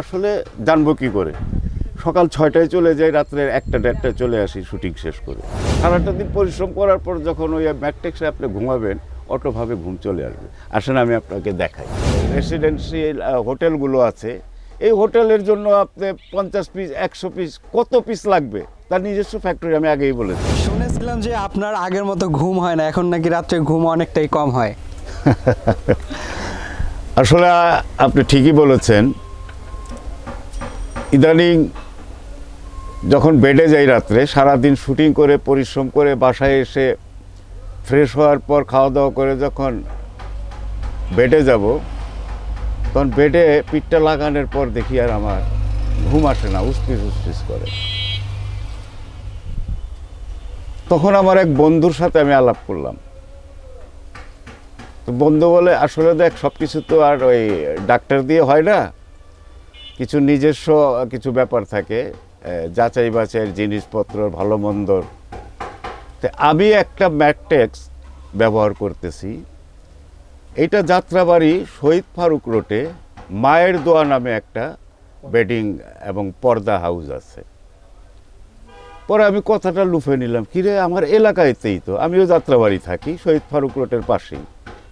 আসলে জানবো কি করে? সকাল ৬টায় চলে যাই, রাত্রে ১টা-১.৫টায় চলে আসি শুটিং শেষ করে। সারাটা দিন পরিশ্রম করার পর যখন ওই ম্যাট্রিক্সে আপনি ঘুমাবেন, অটোভাবে ঘুম চলে আসবে। আসেন আমি আপনাকে দেখাই। রেসিডেন্সিয়াল হোটেলগুলো আছে, এই হোটেলের জন্য আপনি ৫০ পিস, ১০০ পিস, কত পিস লাগবে তার নিজস্ব ফ্যাক্টরি আমি আগেই বলেছি। শুনেছিলাম যে আপনার আগের মতো ঘুম হয় না, এখন নাকি রাত্রে ঘুম অনেকটাই কম হয়। আসলে আপনি ঠিকই বলেছেন। ইদানিং যখন বেডে যাই রাত্রে, সারাদিন শুটিং করে পরিশ্রম করে বাসায় এসে ফ্রেশ হওয়ার পর খাওয়া দাওয়া করে যখন বেডে যাব, তখন বেডে পিঠটা লাগানোর পর দেখি আর আমার ঘুম আসে না, উসপিস উসপিস করে। তখন আমার এক বন্ধুর সাথে আমি আলাপ করলাম। তো বন্ধু বলে, আসলে দেখ, সব কিছু তো আর ওই ডাক্তার দিয়ে হয় না, কিছু নিজস্ব কিছু ব্যাপার থাকে, যাচাই বাছাইয়ের জিনিসপত্র, ভালো মন্দর। তো আমি একটা ম্যাট্রিক্স ব্যবহার করতেছি। এইটা যাত্রাবাড়ি শহীদ ফারুক রোডে মায়ের দোয়া নামে একটা বেডিং এবং পর্দা হাউস আছে। পরে আমি কথাটা লুফে নিলাম, কিরে আমার এলাকাতেই তো, আমিও যাত্রাবাড়ি থাকি শহীদ ফারুক রোডের পাশেই,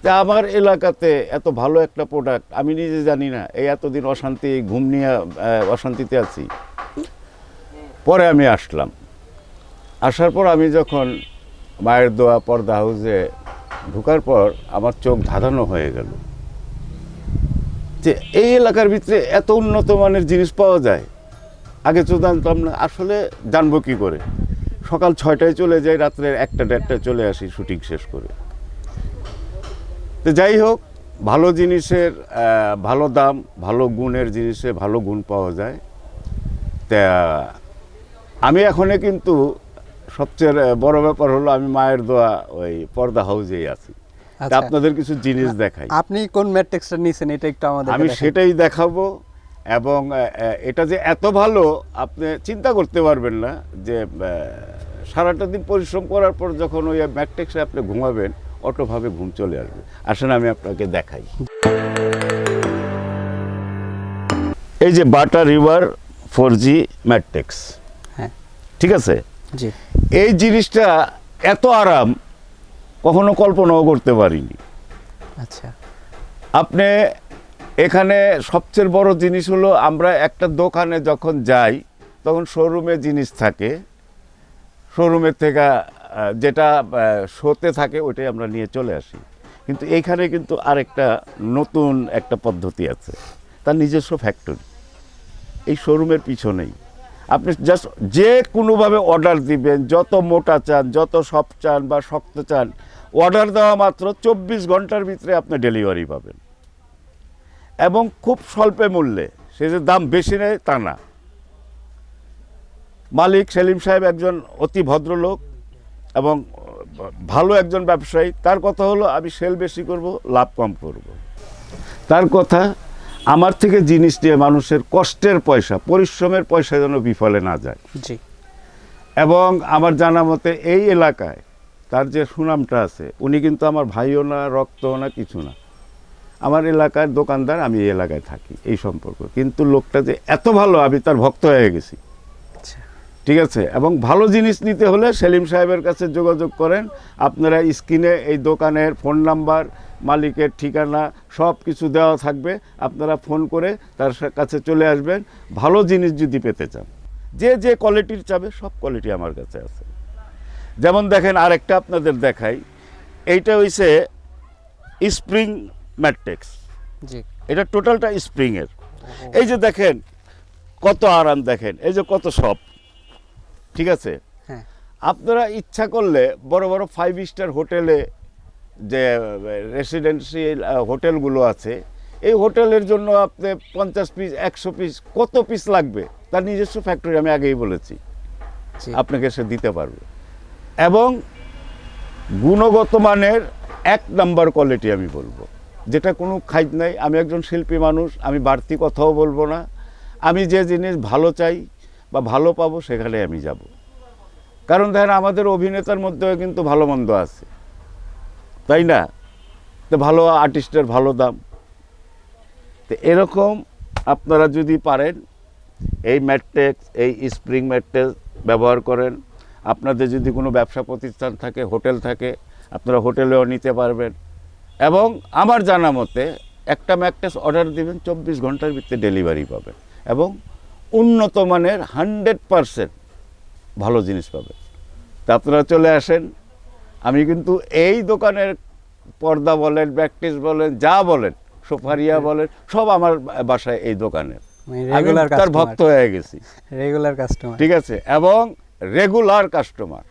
যে আমার এলাকাতে এত ভালো একটা প্রোডাক্ট আমি নিজে জানি না। এই এতদিন অশান্তি, ঘুম নিয়ে অশান্তিতে আছি। পরে আমি আসলাম, আসার পর আমি যখন মায়ের দোয়া পর্দা হাউসে ঢোকার পর আমার চোখ ধাঁধানো হয়ে গেল যে এই এলাকার ভিতরে এত উন্নত মানের জিনিস পাওয়া যায়। আগে তো জানতাম না। আসলে জানবো কি করে? সকাল ৬টায় চলে যাই, রাত্রে ১টা-১.৫টায় চলে আসি শুটিং শেষ করে। তো যাই হোক, ভালো জিনিসের ভালো দাম, ভালো গুণের জিনিসে ভালো গুণ পাওয়া যায়। তা আমি এখনে কিন্তু সবচেয়ে বড় ব্যাপার হলো আমি মায়ের দোয়া ওই পর্দা হাউসেই আছি। তা আপনাদের কিছু জিনিস দেখাই। আপনি কোন ম্যাট্রিক্সটা নিছেন এটা একটু আমাদের আমি সেটাই দেখাবো। এবং এটা যে এত ভালো আপনি চিন্তা করতে পারবেন না, যে সারাটা দিন পরিশ্রম করার পর যখন ওই ম্যাট্রিক্সে আপনি ঘুমাবেন, অটোভাবে ঘুম চলে আসবে। আসেন আমি আপনাকে দেখাই। এই যে বাটা রিভার 4G ম্যাট্রিক্স, হ্যাঁ ঠিক আছে? জি। এই জিনিসটা এত আরাম কখনো কল্পনাও করতে পারিনি। আচ্ছা, আপনি এখানে সবচেয়ে বড় জিনিস হলো, আমরা একটা দোকানে যখন যাই তখন শোরুমে জিনিস থাকে, শোরুমের থেকে যেটা শোতে থাকে ওইটাই আমরা নিয়ে চলে আসি। কিন্তু এইখানে কিন্তু আরেকটা নতুন একটা পদ্ধতি আছে, তার নিজস্ব ফ্যাক্টরি এই শোরুমের পিছনেই। আপনি জাস্ট যে কোনোভাবে অর্ডার দিবেন, যত মোটা চান, যত সফট চান বা শক্ত চান, অর্ডার দেওয়া মাত্র ২৪ ঘন্টার ভিতরে আপনি ডেলিভারি পাবেন, এবং খুব স্বল্পে মূল্যে। সে যে দাম বেশি নেয় তা না। মালিক সেলিম সাহেব একজন অতি ভদ্রলোক এবং ভালো একজন ব্যবসায়ী। তার কথা হলো, আমি সেল বেশি করব, লাভ কম করব। তার কথা, আমার থেকে জিনিস নিয়ে মানুষের কষ্টের পয়সা, পরিশ্রমের পয়সা যেন বিফলে না যায়। জি। এবং আমার জানা মতে এই এলাকায় তার যে সুনামটা আছে, উনি কিন্তু আমার ভাইও না, রক্তও না, কিছু না, আমার এলাকার দোকানদার, আমি এই এলাকায় থাকি, এই সম্পর্ক। কিন্তু লোকটা যে এত ভালো, আমি তার ভক্ত হয়ে গেছি। ঠিক আছে? এবং ভালো জিনিস নিতে হলে সেলিম সাহেবের কাছে যোগাযোগ করেন। আপনারা স্ক্রিনে এই দোকানের ফোন নাম্বার, মালিকের ঠিকানা সব কিছু দেওয়া থাকবে। আপনারা ফোন করে তার কাছে চলে আসবেন। ভালো জিনিস যদি পেতে চান, যে যে কোয়ালিটির চাবে, সব কোয়ালিটি আমার কাছে আছে। যেমন দেখেন, আরেকটা আপনাদের দেখাই। এইটা হইছে স্প্রিং ম্যাট্রিক্স। জি। এটা টোটালটা স্প্রিংয়ের। এই যে দেখেন কত আরাম, দেখেন এই যে কত সব, ঠিক আছে? হ্যাঁ। আপনারা ইচ্ছা করলে বড় বড় 5 স্টার হোটেলে, যে রেসিডেন্সিয়াল হোটেলগুলো আছে, এই হোটেলের জন্য আপনি ৫০ পিস, ১০০ পিস, কত পিস লাগবে তার নিজস্ব ফ্যাক্টরি আমি আগেই বলেছি, আপনাকে সে দিতে পারবে। এবং গুণগত মানের ১ নাম্বার কোয়ালিটি আমি বলবো, যেটা কোনো খাইজ নাই। আমি একজন শিল্পী মানুষ, আমি বাড়তি কথাও বলবো না। আমি যে জিনিস ভালো চাই বা ভালো পাবো, সেখানে আমি যাব। কারণ দেখেন, আমাদের অভিনেতার মধ্যেও কিন্তু ভালো মন্দ আছে, তাই না? তো ভালো আর্টিস্টের ভালো দাম। তো এরকম আপনারা যদি পারেন এই ম্যাট্রেস, এই স্প্রিং ম্যাট্রেস ব্যবহার করেন। আপনাদের যদি কোনো ব্যবসা প্রতিষ্ঠান থাকে, হোটেল থাকে, আপনারা হোটেলেও নিতে পারবেন। এবং আমার জানা মতে একটা ম্যাট্রেস অর্ডার দিবেন, 24 ঘন্টার ভিতরে ডেলিভারি পাবেন এবং উন্নত মানের 100% ভালো জিনিস পাবেন। তা আপনারা চলে আসেন। আমি কিন্তু এই দোকানের পর্দা বলেন, ব্যাকটিস বলেন, যা বলেন, সোফারিয়া বলেন, সব আমার বাসায় এই দোকানের। রেগুলার তার ভক্ত হয়ে গেছি, রেগুলার কাস্টমার। ঠিক আছে, এবং রেগুলার কাস্টমার।